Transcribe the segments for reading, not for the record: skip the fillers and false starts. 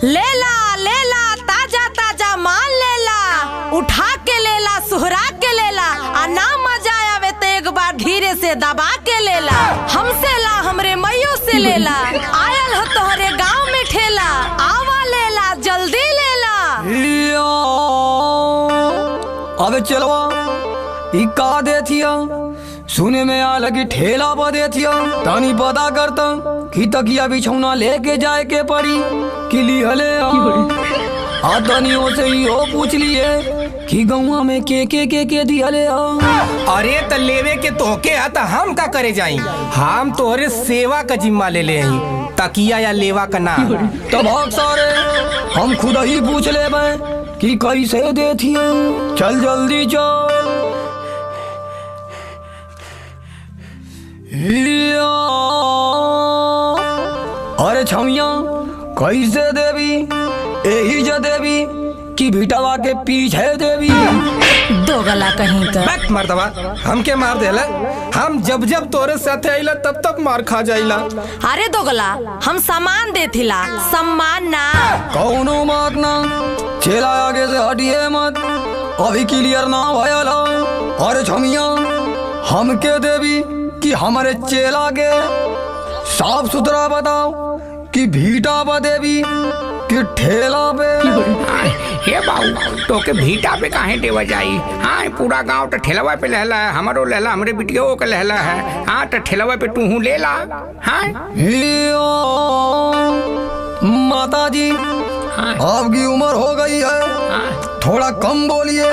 लेला ताजा ताजा माल लेला, उठा के लेला, सुहरा के लेला, आ ना मजा आवे तो एक बार धीरे से दबा के लेला। हमसे ला हमरे मैयो से लेला, आयल हो तोहरे गाँव में ठेला, आवा लेला जल्दी लेला। अबे चलवा ई का देथिया, सुने में आ लगी ठेला पर देथिया, तानी पता करता कि तकिया बिछौना लेके जाए के पड़ी कि लिहले आ तनियों से ही हो पूछ लिए कि गौवा में के दिहले आ। अरे त लेवे के तोहके है त हम का करे जाई, हम तोहरे सेवा का जिम्मा ले ले हई, तकिया या लेवा का ना। तब सारे हम खुद ही पूछ ले कि कैसे देथिया, चल जल्दी चल। अरे छमिया कैसे देवी, यही जो देवी कि बिटवा के पीछे देवी। दोगला कहीं का बैठ मर्दवा, हमके मार देला, हम जब जब तोरे साथे आइला तब तब मार खा जाइला। अरे दोगला हम सामान देथिला, सम्मान ना। कौनो बात ना, चेला आगे से हटिए मत, अभी क्लियर ना भयला। अरे छमिया हमके देवी कि हमारे चेला के साफ सुथरा बताओ कि भीटा पर देवी कि ठेला पे। हे बाबू तो के भीटा पे काहे देवा जाई। हाँ पूरा गांव तो ठेलवा पे लहला है, हमारो लहला, हमरे बिटियों का लहला है। हाँ तो ठेलवा पे तू हूँ ले ला। हाँ माता जी आपकी उम्र हो गई है, थोड़ा कम बोलिए,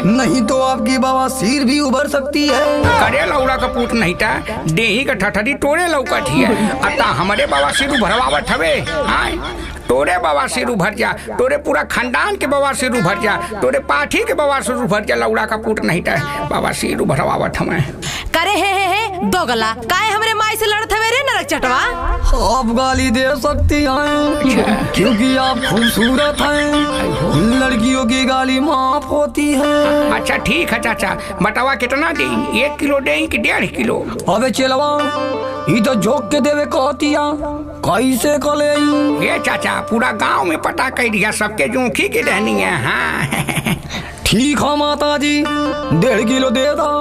नहीं तो आपकी बवासीर भी उभर सकती है। करे लौड़ा का पूत नहीं था, देही का ठठरी तोड़े लौकत ही है, अतः हमारे बवासीर उभरवावत हवे। हाँ तोरे बवासीर उभर जा, तोरे पूरा खानदान के बवासीर उभर जा, तोरे पाठी के बवासीर उभर जा, लौड़ा का पूत नहीं था, बवासीर उभरवावत हमें। करे हे दोगला काहे हमरे माई से लड़त हवे रे नरक चटवा। आप गाली दे सकती हैं क्योंकि आप खूबसूरत हैं, लड़कियों की गाली माफ होती है। अच्छा ठीक है चाचा, बतावा कितना दे, 1 किलो दे कि 1.5 किलो। अबे चलवा ये तो जोक के देवे कहतिया, कैसे कले। ये चाचा पूरा गांव में पता कर दिया, सबके जोखी की रहनी है। हाँ ठीक है माता जी, 1.5 किलो दे दो।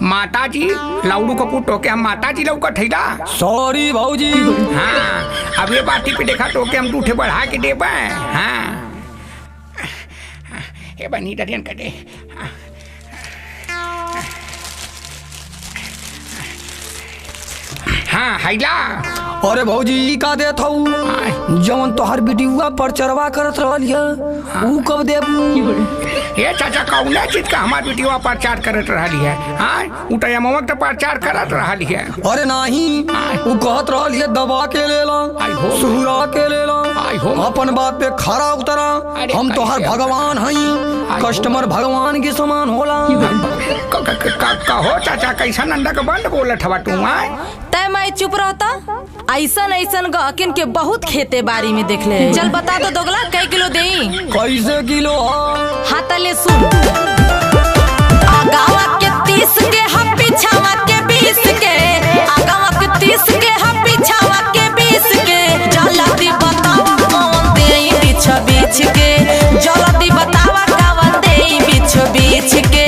माता जी लौड़ू को पुटो के हम माता जी लौका ठेला। सॉरी भाऊजी। हाँ अब ये बाती पे देखा तो के हम दूठे बढ़ा के दे। हाँ ये बनी दरियन कर दे। हाँ हैला। अरे भौजी का देत हूँ, जवन तोहर बिटिया पर चरवा करत रहलिया ऊ कब देबू। ये चाचा कौना चीज का हमार बिटिया प्रचार करत रहली है। हाँ उठा ममक तो प्रचार करत रहली है। अरे नहीं ऊ कहत रहलिया दबा के लेला, सुहरा के लेला, अपन बात पे खरा उतरा, हम तोहर भगवान हई, कस्टमर भगवान के समान होला। कहो चाचा कैसा नंदा के बंद बोलत हवा तू। तय मैं चुप रहता, ऐसन ऐसन गहकिन के बहुत खेते बारी में देख ले। चल बता दो दोगला कई किलो देई। कैसे किलो? हाँ तले सुन, आगावा के 30 के हम पीछावा के 20 के, आगावा के 30 के हम पीछावा के 20 के, जल्दी बतावा कौन देई बीच बीच के, जल्दी बतावा कौन देई बीच बीच के।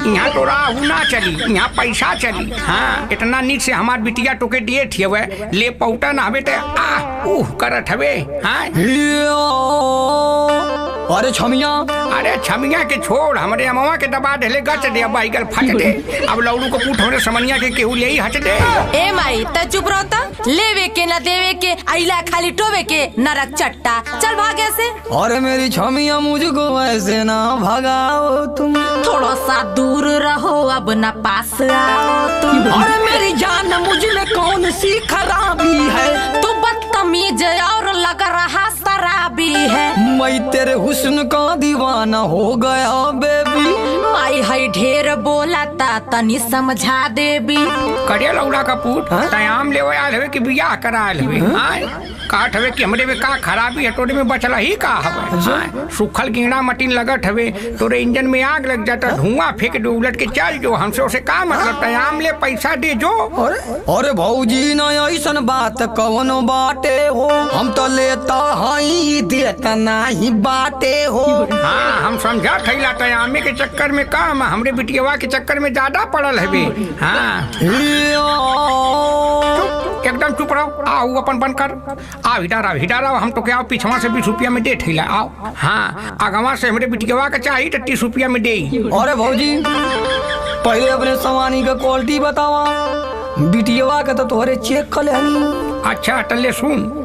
यहाँ तो राहू ना चली, यहाँ पैसा चली। हाँ इतना नीक से हमार बिटिया टोके दिए थियवे, ले पौटा ना हवे तो करत हवे। हाँ अरे छमिया, अरे छमिया के छोड़, हमारे अमवा के दबा ढेले गच दे, अब आईगल फट दे, अब लौड़ू को पूछ हमरे समनिया के केहू ले ही हट दे। ए माई त चुप रहता, लेवे के न देवे के, आइला खाली टोवे के, नरक चट्टा, चल भागे से। अरे मेरी छमिया मुझको ऐसे ना भगाओ तुम, थोड़ा सा दूर रहो अब न पास आओ तुम। अरे मेरी जान मुझ में कौन सी खराबी है, तू बदतमीज और लग रहा शराबी है। मैं तेरे हुस्न का दीवाना हो गया बेबी। माई हाय हाय ढेर बोलाता तनी समझा देबी। करे लौड़ा का पूत तयाम ले आयल हवे कि बियाह करायल हवे आय काट हवे कि हमरे में का खराबी है तोरे में बचला ही का हवे आय सुखल कीड़ा मटीन लगत हवे तोरे इंजन में आग लग जाता धुआं फेंक दे उलट के चल जो हमसे उसे का मतलब तयाम ले पैसा दे जो। अरे भौजी ना ऐसन बात कवनो बाटे हो हम तो लेता हई देता नहीं बाटे हो। हाँ हम समझा थैला तयामे के चक्कर में काम हमरे बिटियावा के चक्कर में ज्यादा पड़ल हवे। हाँ एकदम चुप रहो आओ अपन बंद कर आओ हिडारा हम तो क्या पीछवा से 20 रुपया में दे थैला आओ। हाँ अगवा से हमरे बिटियावा का चाहिए 30 रुपया में दे। अरे भौजी पहले अपने सामानी का क्वालिटी बतावा बिटियावा का तो तोहरे चेक कर लेनी। अच्छा टल्ले सुन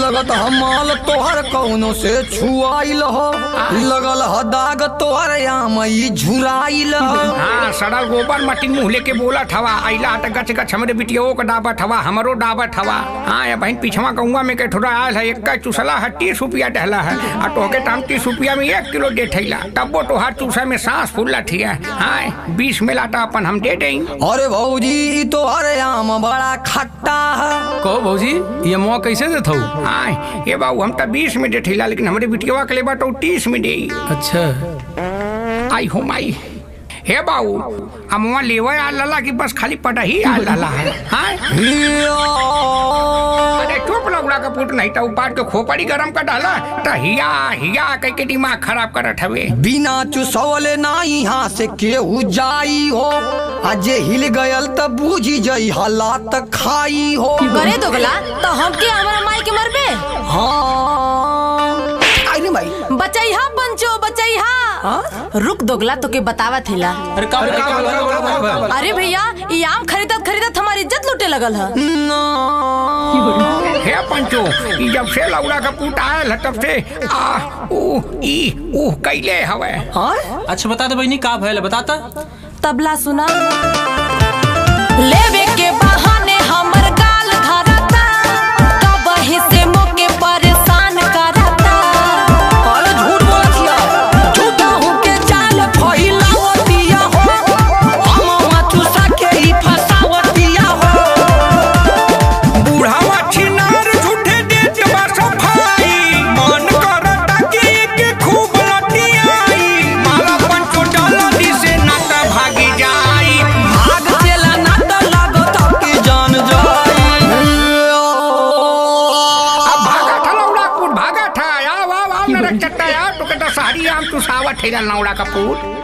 लगत हमाल तोहर कौनो से छुआइल हो लगल ह दाग तोहर आमई झुराइल। हाँ सड़ल गोबर मट्टी मुँह लेके बोला ठवा आइला त गच गच हमरे बिटियो का डाबा ठवा हमरो डाबा ठवा। हाँ या बहन पीछवा गौवा में के थोड़ा आयल है एक चूसला है 30 रुपया डहला है और तोहके टाइम 30 रुपया में 1 किलो दे थैला तब तोहार चूसा में सांस फूलला ठिया। हाँ 20 में लाता अपन हम दे दें। अरे भौजी तोहर आम बड़ा खट्टा है। कहो भौजी ये मुआ कैसे देत हो? हाँ ये बाबू हम तो 20 में दे थैला लेकिन हमारे बिटिया के लेबा तो 30 में दे। अच्छा आई हो माई हे बाबू हम वहाँ लेवा आ लला कि बस खाली पटा ही आ लला है। हाँ अरे चुप लौड़ा का पुट नहीं तो ऊपर के खोपड़ी गरम कर डाला तो हिया हिया कह के दिमाग खराब करत हवे। बिना चुसवले ना यहाँ से केहू जाई हो अजे हिल गयल त बूझी जई हालात खाई हो। करे दोगला तो हम के हमारा माई के मरबे। हाँ आई माई बचैहा पंचो बचैहा। रुक दोगला तो के बतावा थेला। अरे भैया ये आम खरीदत हमारी इज्जत लूटे लगल है। हे पंचो जब से लौड़ा का पुट आयल है तब से कैले हवे। अच्छा बता दे बहनी का भइल बताता। तबला सुना लेवे के बहाने हमर गाल धरता तब ही से मोके परेशान करता। अरे झूठ बोलतिया झूठा हो के चाल फैलावतिया हो हम माथुसा के ही फसावतिया हो। बुढ़ावा छिनार झूठे देत बा सफाई मन करता कि खूब लतियाई माला पंचो डाला दिसे ना त भागी जाई भाग चला ना त लागत के जान जाई। अब भागा था लौड़ा पुट भागा था आओ नरक चट्टा यार तो कहता सारी आम तू सावा ठेला लौड़ा का पुट।